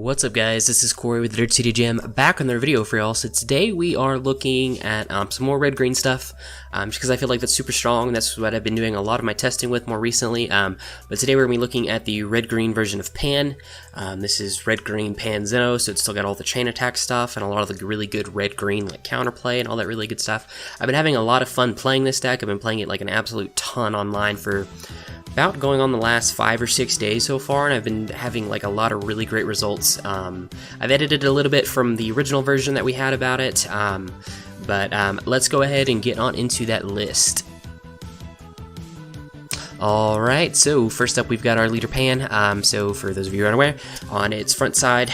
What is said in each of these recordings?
What's up guys, this is Corey with the Dirt City Gym, back on another video for y'all. So today we are looking at some more red-green stuff, just because I feel like that's super strong, and that's what I've been doing a lot of my testing with more recently. But today we're going to be looking at the red-green version of Pan. This is red-green Pan Zen-oh, so it's still got all the chain attack stuff and a lot of the really good red-green like counterplay and all that really good stuff. I've been having a lot of fun playing this deck. I've been playing it like an absolute ton online for about going on the last 5 or 6 days so far, and I've been having like a lot of really great results. I've edited a little bit from the original version that we had about it, but let's go ahead and get on into that list. Alright, so first up we've got our leader Pan. So for those of you who are unaware, on its front side,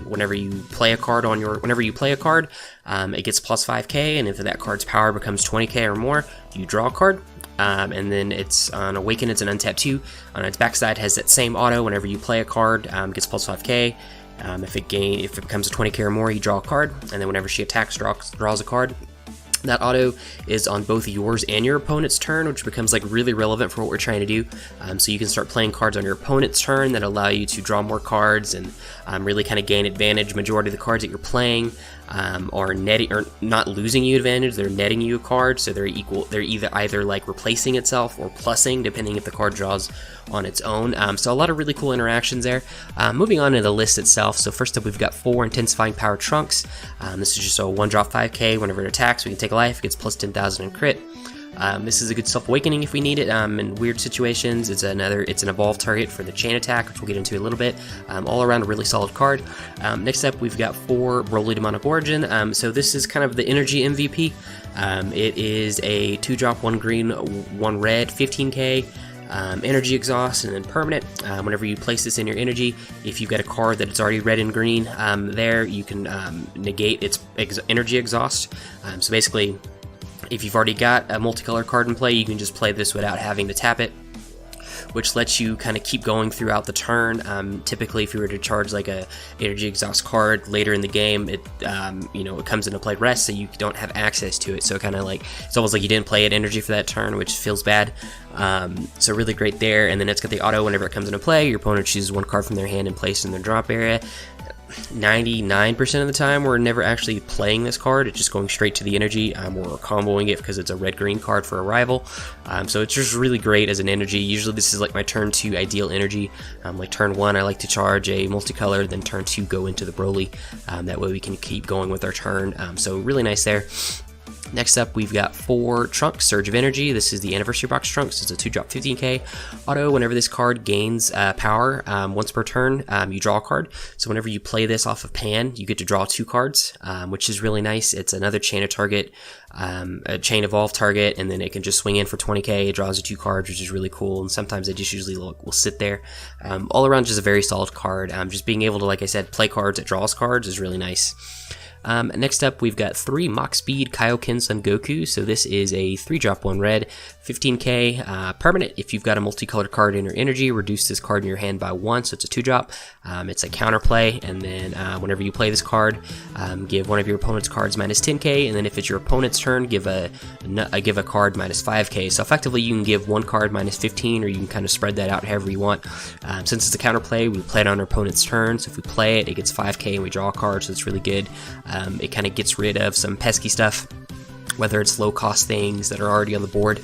whenever you play a card, it gets plus 5k, and if that card's power becomes 20k or more, you draw a card. And then it's on Awaken, it's an untap 2. On its backside has that same auto. Whenever you play a card, gets plus 5k. If it becomes a 20k or more, you draw a card, and then whenever she attacks, draws a card. That auto is on both yours and your opponent's turn, which becomes like really relevant for what we're trying to do. So you can start playing cards on your opponent's turn that allow you to draw more cards and really kind of gain advantage. Majority of the cards that you're playing are netting, or not losing you advantage, they're netting you a card, so they're equal. They're either like replacing itself or plussing, depending if the card draws on its own. So a lot of really cool interactions there. Moving on to the list itself, so first up we've got 4 Intensifying Power Trunks. This is just a 1-drop 5k. Whenever it attacks, we can take a life, it gets plus 10,000 in crit. This is a good self-awakening if we need it in weird situations. It's an evolved target for the chain attack, which we'll get into a little bit. All around a really solid card. Next up we've got 4 Broly Demonic Origin. So this is kind of the energy MVP. It is a 2-drop 1 green 1 red 15k. Energy exhaust, and then permanent. Whenever you place this in your energy, if you've got a card that it's already red and green there, you can negate its energy exhaust. So basically, if you've already got a multicolor card in play, you can just play this without having to tap it, which lets you kind of keep going throughout the turn. Typically, if you were to charge like a energy exhaust card later in the game, it it comes into play rest, so you don't have access to it. So kind of like it's almost like you didn't play it energy for that turn, which feels bad. So really great there. And then it's got the auto. Whenever it comes into play, your opponent chooses 1 card from their hand and places in their drop area. 99% of the time we're never actually playing this card, it's just going straight to the energy, or comboing it because it's a red-green card for a rival. So it's just really great as an energy. Usually this is like my turn 2 ideal energy. Like turn 1 I like to charge a multicolor, then turn 2 go into the Broly. That way we can keep going with our turn. So really nice there. Next up, we've got 4 Trunks, Surge of Energy. This is the Anniversary Box Trunks. It's a 2-drop 15k auto. Whenever this card gains power once per turn, you draw a card. So whenever you play this off of Pan, you get to draw 2 cards, which is really nice. It's another chain of target, a chain evolve target, and then it can just swing in for 20k. It draws you 2 cards, which is really cool. And sometimes they just usually will sit there. All around, just a very solid card. Just being able to, like I said, play cards that draws cards is really nice. Next up, we've got 3 Mach Speed Kaioken Son Goku. So this is a 3-drop 1 red, 15k, permanent. If you've got a multicolored card in your energy, reduce this card in your hand by 1, so it's a 2-drop. It's a counterplay, and then whenever you play this card, give one of your opponent's cards minus 10k, and then if it's your opponent's turn, give a card minus 5k. So effectively, you can give 1 card minus 15, or you can kind of spread that out however you want. Since it's a counterplay, we play it on our opponent's turn, so if we play it, it gets 5k, and we draw a card, so it's really good. It kind of gets rid of some pesky stuff, whether it's low-cost things that are already on the board,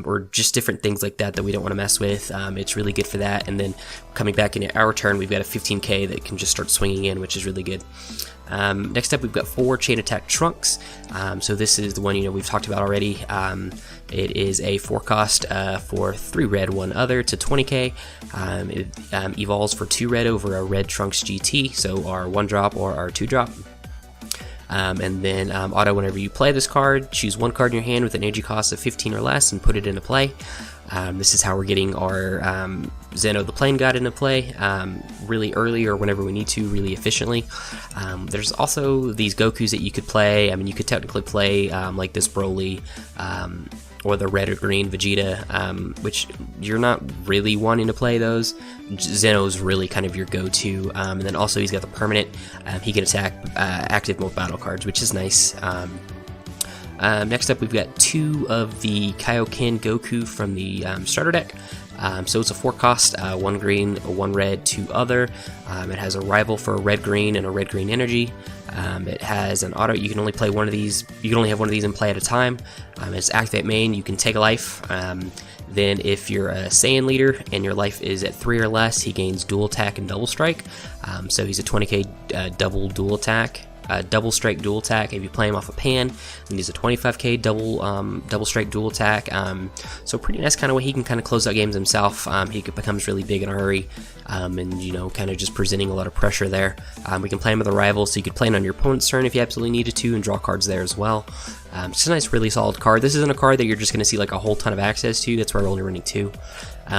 or just different things like that that we don't want to mess with. It's really good for that. And then coming back into our turn, we've got a 15k that can just start swinging in, which is really good. Next up, we've got 4 Chain Attack Trunks. So this is the one we've talked about already. It is a 4-cost for 3 red, 1 other to 20k. It evolves for 2 red over a red Trunks GT, so our 1-drop or our 2-drop. And then auto, whenever you play this card, choose 1 card in your hand with an energy cost of 15 or less and put it into play. This is how we're getting our Zen-oh the Plane God into play really early, or whenever we need to, really efficiently. There's also these Gokus that you could play. I mean, you could technically play like this Broly, or the red or green Vegeta, which you're not really wanting to play those. Zen-oh's really kind of your go-to, and then also he's got the permanent. He can attack active mode battle cards, which is nice. Next up, we've got 2 of the Kaioken Goku from the starter deck. So it's a 4 cost, 1 green, 1 red, 2 other. It has a rival for a red green and a red green energy. It has an auto. You can only play one of these. You can only have one of these in play at a time. It's activate main. You can take a life. Then if you're a Saiyan leader and your life is at 3 or less, he gains dual attack and double strike. So he's a 20k double dual attack. Double strike dual attack. If you play him off a pan, then he's a 25k double strike dual attack. So pretty nice kind of way he can kind of close out games himself. He becomes really big in a hurry, and you know, kind of just presenting a lot of pressure there. We can play him with a rival, so you could play it on your opponent's turn if you absolutely needed to, and draw cards there as well. It's a nice, really solid card. This isn't a card that you're just going to see like a whole ton of access to. That's why we're only running 2.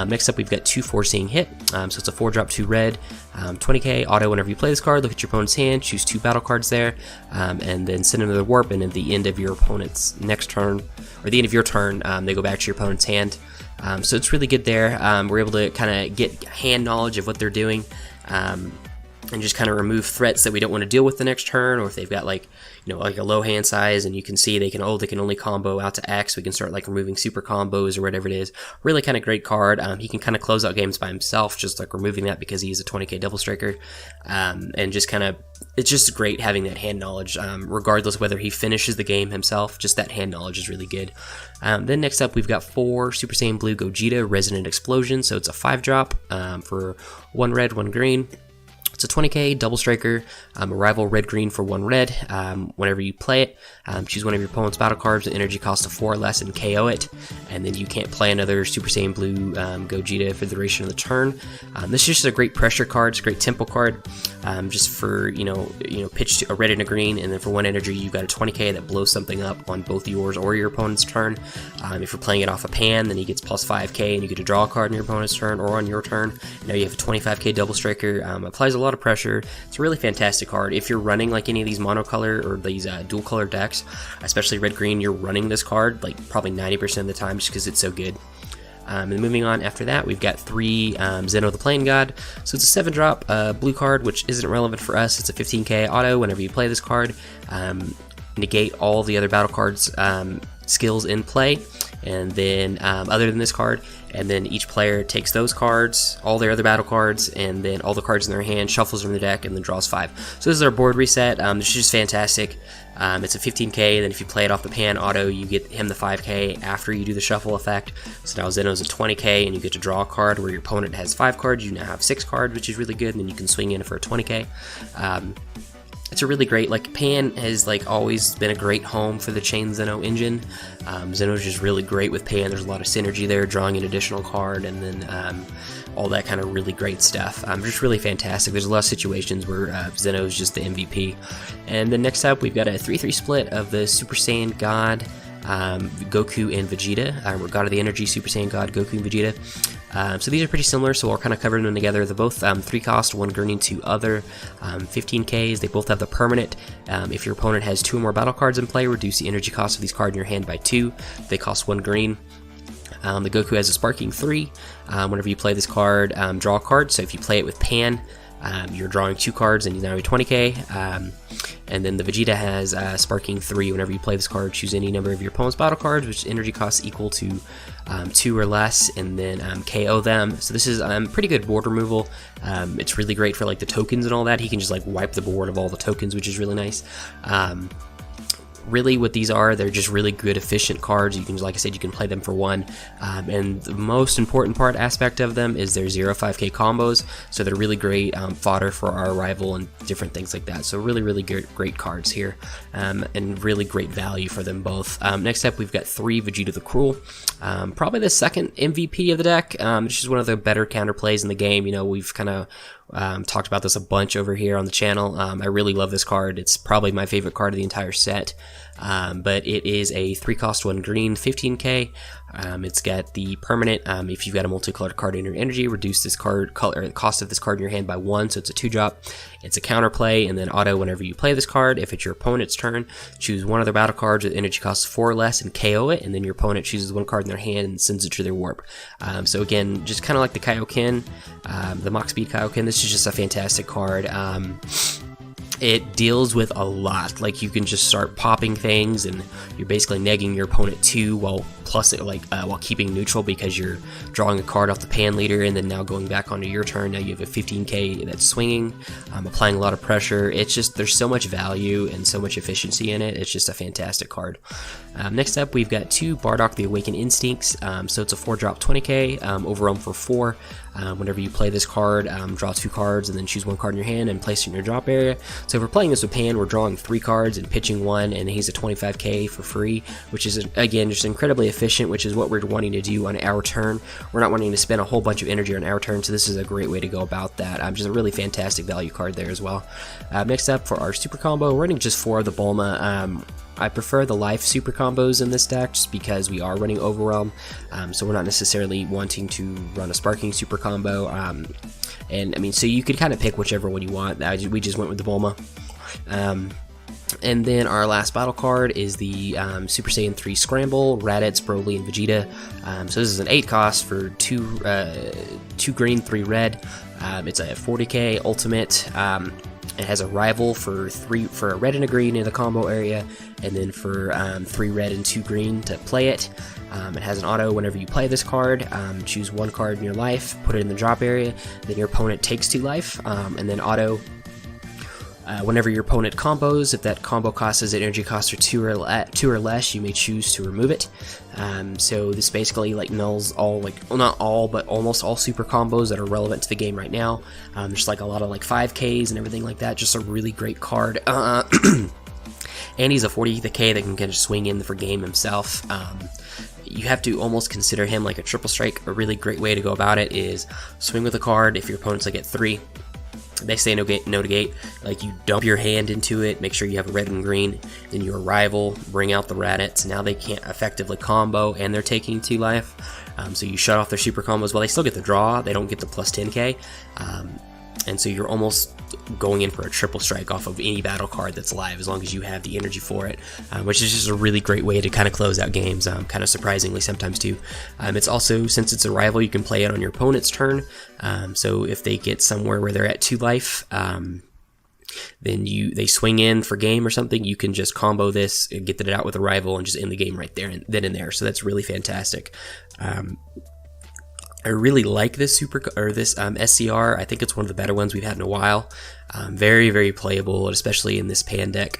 Next up, we've got 2 Foreseeing Hit. So it's a 4-drop, 2 red, 20k auto. Whenever you play this card, look at your opponent's hand, choose 2 battle cards there, and then send another warp. And at the end of your opponent's next turn, or the end of your turn, they go back to your opponent's hand. So it's really good there. We're able to kind of get hand knowledge of what they're doing. And just kind of remove threats that we don't want to deal with the next turn, or if they've got like, you know, like a low hand size and you can see they can only combo out to X, we can start like removing super combos or whatever it is. Really kind of great card. He can kind of close out games by himself, just like removing that because he's a 20k double striker. And just kind of, it's just great having that hand knowledge, regardless whether he finishes the game himself. Just that hand knowledge is really good. Then next up, we've got 4 Super Saiyan Blue Gogeta Resonant Explosion. So it's a 5-drop for 1 red, 1 green. It's a 20k double striker, a rival red-green for 1 red. Whenever you play it, choose one of your opponent's battle cards with energy cost of 4 or less and KO it. And then you can't play another Super Saiyan Blue Gogeta for the duration of the turn. This is just a great pressure card. It's a great tempo card. Just for, you know, pitch to a red and a green, and then for 1 energy, you've got a 20k that blows something up on both yours or your opponent's turn. If you're playing it off a pan, then he gets plus 5k, and you get to draw a card on your opponent's turn or on your turn. Now you have a 25k double striker. Applies a lot of pressure. It's a really fantastic card. If you're running like any of these monocolor or these dual color decks, especially red green, you're running this card like probably 90% of the time just because it's so good. And moving on after that, we've got 3 Zen-oh the Playing God. So it's a 7-drop blue card, which isn't relevant for us. It's a 15k auto. Whenever you play this card, negate all the other battle cards skills in play, and then other than this card, and then each player takes those cards, all their other battle cards, and then all the cards in their hand, shuffles them in the deck, and then draws 5. So this is our board reset. This is just fantastic. It's a 15k, then if you play it off the pan auto, you get him the 5k after you do the shuffle effect. So now Zen-oh's a 20k, and you get to draw a card where your opponent has 5 cards, you now have 6 cards, which is really good, and then you can swing in for a 20k. It's a really great, like, Pan has like always been a great home for the Chain Zen-oh engine. Zen-oh is just really great with Pan. There's a lot of synergy there, drawing an additional card, and then all that kind of really great stuff. Just really fantastic. There's a lot of situations where Zen-oh is just the MVP. And then next up, we've got a 3-3 split of the Super Saiyan God, Goku and Vegeta. God of the Energy, Super Saiyan God, Goku and Vegeta. So these are pretty similar, so we're kind of covering them together. They're both 3 cost, 1 green, 2 other, 15Ks. They both have the permanent. If your opponent has 2 or more battle cards in play, reduce the energy cost of these cards in your hand by 2. They cost 1 green. The Goku has a Sparking 3. Whenever you play this card, draw a card. So if you play it with Pan, you're drawing 2 cards and you now have 20k. And then the Vegeta has Sparking 3. Whenever you play this card, choose any number of your opponent's battle cards, which energy costs equal to 2 or less, and then KO them. So this is pretty good board removal. It's really great for like the tokens and all that. He can just like wipe the board of all the tokens, which is really nice. Really what these are, they're just really good efficient cards. You can, like I said, you can play them for 1, and the most important aspect of them is their 0-5k combos, so they're really great fodder for our rival and different things like that. So really great cards here, and really great value for them both. Next up, we've got 3 Vegeta the Cruel, probably the second MVP of the deck. It's just one of the better counterplays in the game. You know, we've kind of talked about this a bunch over here on the channel. I really love this card. It's probably my favorite card of the entire set. But it is a 3 cost 1 green 15k. It's got the permanent, if you've got a multicolored card in your energy, reduce this card color, the cost of this card in your hand by 1, so it's a 2-drop. It's a counterplay, and then auto whenever you play this card. If it's your opponent's turn, choose one of their battle cards with energy costs 4 or less and KO it, and then your opponent chooses 1 card in their hand and sends it to their warp. So again, just kind of like the Kaioken, the Mach Speed Kaioken, this is just a fantastic card. it deals with a lot. Like, you can just start popping things, and you're basically negging your opponent 2 while keeping neutral, because you're drawing a card off the pan leader, and then now going back onto your turn. Now you have a 15k that's swinging, applying a lot of pressure. It's just, there's so much value and so much efficiency in it. It's just a fantastic card. Next up, we've got 2 Bardock the Awakened Instincts. So it's a 4-drop 20k, Overwhelm for 4. Whenever you play this card, draw 2 cards and then choose 1 card in your hand and place it in your drop area. So if we're playing this with Pan, we're drawing 3 cards and pitching 1, and he's a 25k for free, which is, again, just incredibly efficient, which is what we're wanting to do on our turn. We're not wanting to spend a whole bunch of energy on our turn, so this is a great way to go about that. Just a really fantastic value card there as well. Next up, for our super combo, we're running just 4 of the Bulma. I prefer the life super combos in this deck just because we are running Overwhelm, so we're not necessarily wanting to run a Sparking super combo. And I mean, so you could kind of pick whichever one you want. We just went with the Bulma. And then our last battle card is the Super Saiyan 3 Scramble, Raditz, Broly, and Vegeta. So this is an 8 cost for 2 green, 3 red. It's a 40k ultimate. It has a rival for a red and a green in the combo area, and then for 3 red and 2 green to play it. It has an auto whenever you play this card. Choose 1 card in your life, put it in the drop area, then your opponent takes 2 life, and then auto. Whenever your opponent combos, if that combo cost is an energy cost or 2 or less, you may choose to remove it. So this basically like nulls all, like, well, not all, but almost all super combos that are relevant to the game right now. There's like a lot of like 5Ks and everything like that. Just a really great card. And he's a 40k that can kind of swing in for game himself. You have to almost consider him like a triple strike. A really great way to go about it is swing with a card. If your opponent's like at 3, they say no to gate, like you dump your hand into it, make sure you have a red and green, then your rival bring out the Raditz. Now they can't effectively combo and they're taking 2 life, so you shut off their super combos. Well, they still get the draw, they don't get the plus 10k, and so you're almost going in for a triple strike off of any battle card that's live, as long as you have the energy for it, which is just a really great way to kind of close out games, kind of surprisingly sometimes too. It's also, since it's a rival, you can play it on your opponent's turn, so if they get somewhere where they're at 2 life, then they swing in for game or something, you can just combo this and get it out with a rival and just end the game right there and then and there. So that's really fantastic. I really like this SCR. I think it's one of the better ones we've had in a while. Very, very playable, especially in this Pan deck.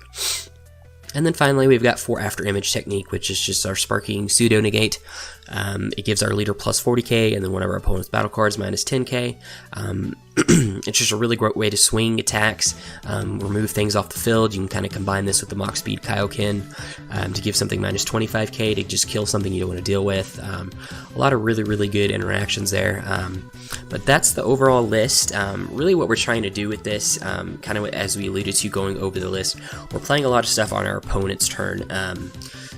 And then finally, we've got 4 After Image Technique, which is just our Sparking Pseudo Negate. It gives our leader plus 40k, and then one of our opponent's battle cards minus 10k. It's just a really great way to swing attacks, remove things off the field. You can kind of combine this with the Mach Speed Kaioken to give something minus 25k to just kill something you don't want to deal with. A lot of really, really good interactions there. But that's the overall list. Really what we're trying to do with this, kind of as we alluded to going over the list, we're playing a lot of stuff on our opponent's turn.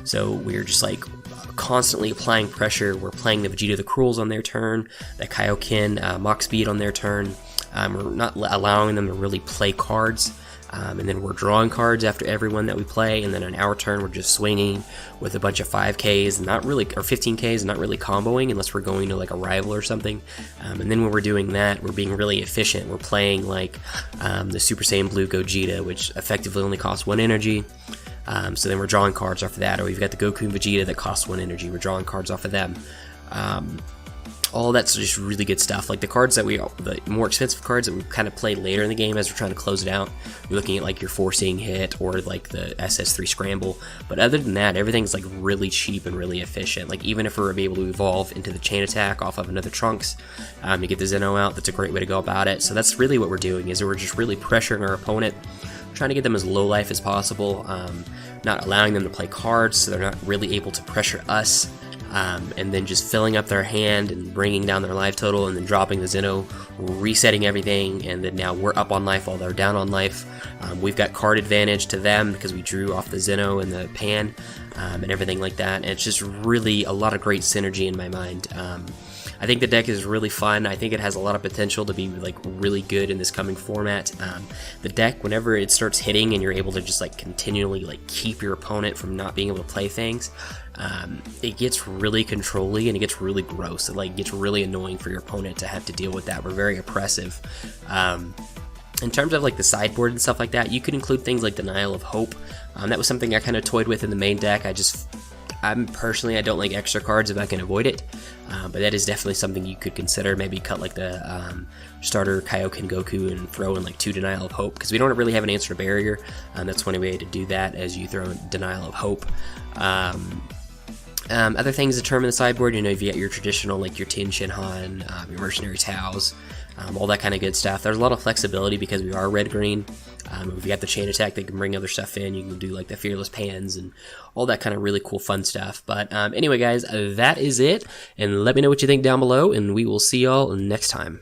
So we're just like constantly applying pressure. We're playing the Vegeta the Cruels on their turn, the Kaioken Mach Speed on their turn. We're not allowing them to really play cards. And then we're drawing cards after every one that we play, and then on our turn we're just swinging with a bunch of 5Ks, not really, or 15Ks, and not really comboing unless we're going to like a rival or something. And then when we're doing that, we're being really efficient. We're playing like the Super Saiyan Blue Gogeta, which effectively only costs 1 energy. So then we're drawing cards off of that, or we've got the Goku and Vegeta that costs 1 energy. We're drawing cards off of them. All that's just really good stuff. Like the cards that the more expensive cards that we kind of play later in the game as we're trying to close it out, you're looking at like your Forcing Hit or like the SS3 Scramble. But other than that, everything's like really cheap and really efficient. Like even if we're able to evolve into the Chain Attack off of another Trunks, you get the Zen-oh out. That's a great way to go about it. So that's really what we're doing, is we're just really pressuring our opponent, trying to get them as low life as possible, not allowing them to play cards so they're not really able to pressure us, and then just filling up their hand and bringing down their life total, and then dropping the Zen-oh, resetting everything, and then now we're up on life while they're down on life. We've got card advantage to them because we drew off the Zen-oh and the Pan, and everything like that, and it's just really a lot of great synergy in my mind. I think the deck is really fun. I think it has a lot of potential to be like really good in this coming format. The deck, whenever it starts hitting and you're able to just like continually like keep your opponent from not being able to play things, it gets really controlly and it gets really gross. It like gets really annoying for your opponent to have to deal with that. We're very oppressive. In terms of like the sideboard and stuff like that, you could include things like Denial of Hope. That was something I kind of toyed with in the main deck. I'm personally, I don't like extra cards if I can avoid it, but that is definitely something you could consider. Maybe cut like the starter Kaioken Goku and throw in like 2 Denial of Hope, because we don't really have an answer to barrier. That's one way to do that, as you throw in Denial of Hope. Other things determine the sideboard, if you get your traditional, like your Tin Shinhan, your Mercenary Taos, all that kind of good stuff. There's a lot of flexibility because we are red-green. If you got the Chain Attack, they can bring other stuff in. You can do like the Fearless Pans and all that kind of really cool fun stuff. But anyway, guys, that is it. And let me know what you think down below, and we will see y'all next time.